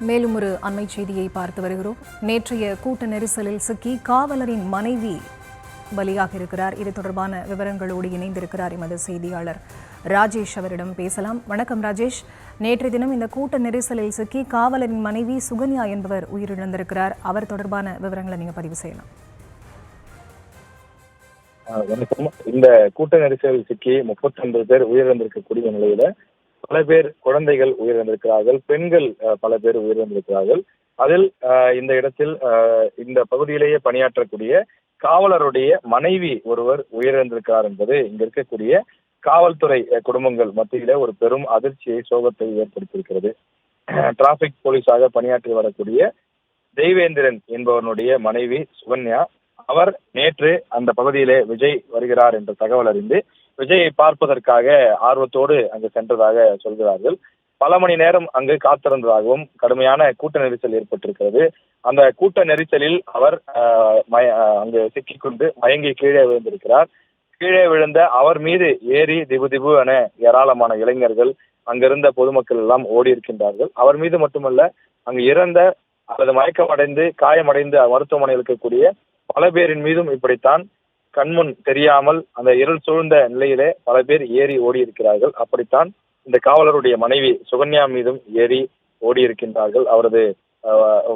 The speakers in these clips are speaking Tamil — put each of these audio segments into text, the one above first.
மேலும் ஒரு அண்மை செய்தியை பார்த்து வருகிறோம். நேற்றைய கூட்ட நெரிசலில் சிக்கி காவலரின் மனைவி பலியாக இருக்கிறார். இது தொடர்பான விவரங்களோடு இணைந்திருக்கிறார் எமது செய்தியாளர் ராஜேஷ். அவரிடம் பேசலாம். வணக்கம் ராஜேஷ். நேற்றைய தினம் இந்த கூட்ட நெரிசலில் சிக்கி காவலரின் மனைவி சுகன்யா என்பவர் உயிரிழந்திருக்கிறார். அவர் தொடர்பான விவரங்களை நீங்க பதிவு செய்யலாம். இந்த கூட்ட நெரிசலில் சிக்கி 39 பேர் உயிரிழந்திருக்கக்கூடிய நிலையில பல பேர் குழந்தைகள் உயிரிழந்திருக்கிறார்கள், பெண்கள் பல பேர் உயிரிழந்திருக்கிறார்கள். அதில் இந்த இடத்தில் இந்த பகுதியிலேயே பணியாற்றக்கூடிய காவலருடைய மனைவி ஒருவர் உயிரிழந்திருக்கிறார் என்பது இங்க இருக்கக்கூடிய காவல்துறை குடும்பங்கள் மத்தியில ஒரு பெரும் அதிர்ச்சியை, சோகத்தை ஏற்படுத்தியிருக்கிறது. டிராபிக் போலீஸாக பணியாற்றி வரக்கூடிய தெய்வேந்திரன் என்பவனுடைய மனைவி சுகன்யா, அவர் நேற்று அந்த பகுதியிலே விஜய் வருகிறார் என்ற தகவல் அறிந்து விஜயை பார்ப்பதற்காக ஆர்வத்தோடு அங்கு சென்றதாக சொல்கிறார்கள். பல மணி நேரம் அங்கு காத்திருந்ததாகவும் கடுமையான கூட்ட நெரிசல் ஏற்பட்டிருக்கிறது. அந்த கூட்ட நெரிசலில் அவர் அங்கு சிக்கிக்கொண்டு மயங்கி கீழே விழுந்திருக்கிறார். கீழே விழுந்த அவர் மீது ஏறி திபு என ஏராளமான இளைஞர்கள், அங்கிருந்த பொதுமக்கள் எல்லாம் ஓடி இருக்கின்றார்கள். அவர் மீது மட்டுமல்ல, அங்கு இறந்த அல்லது மயக்கமடைந்து காயமடைந்து மருத்துவமனையில் இருக்கக்கூடிய பல பேரின் மீதும் இப்படித்தான் கண்முன் தெரியாமல் அந்த இருள் சூழ்ந்த நிலையிலே பல பேர் ஏறி ஓடி இருக்கிறார்கள். அப்படித்தான் இந்த காவலருடைய மனைவி சுகன்யா மீதும் ஏறி ஓடி இருக்கின்றார்கள். அவரது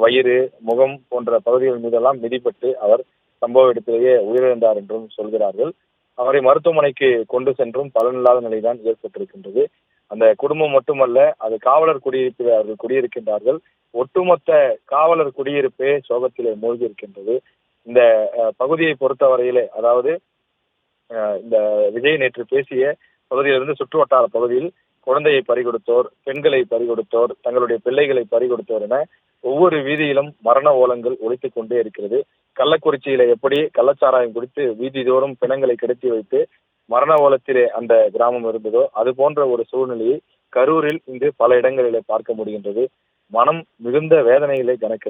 வயிறு, முகம் போன்ற பகுதிகள் மீதெல்லாம் மிதிப்பட்டு அவர் சம்பவ இடத்திலேயே உயிரிழந்தார் என்றும் சொல்கிறார்கள். அவரை மருத்துவமனைக்கு கொண்டு சென்றும் பலனில்லாத நிலைதான் ஏற்பட்டிருக்கின்றது. அந்த குடும்பம் மட்டுமல்ல, அது காவலர் குடியிருப்பில் அவர்கள் குடியிருக்கின்றார்கள். ஒட்டுமொத்த காவலர் குடியிருப்பே சோகத்திலே மூழ்கி இருக்கின்றது. இந்த பகுதியை பொறுத்தவரையிலே, அதாவது இந்த விஜய் நேற்று பேசிய பகுதியிலிருந்து சுற்று வட்டார பகுதியில் குழந்தையை பறிகொடுத்தோர், பெண்களை பறிகொடுத்தோர், தங்களுடைய பிள்ளைகளை பறிகொடுத்தோர் என ஒவ்வொரு வீதியிலும் மரண ஓலங்கள் ஒலித்துக் கொண்டே இருக்கிறது. கள்ளக்குறிச்சியில எப்படி கள்ளச்சாராயம் குடித்து வீதிதோறும் பிணங்களை கிடத்தி வைத்து மரண ஓலத்திலே அந்த கிராமம் இருந்ததோ அது போன்ற ஒரு சூழ்நிலையை கரூரில் இன்று பல இடங்களிலே பார்க்க முடிகின்றது. மனம் மிகுந்த வேதனையிலே கணக்கிறது.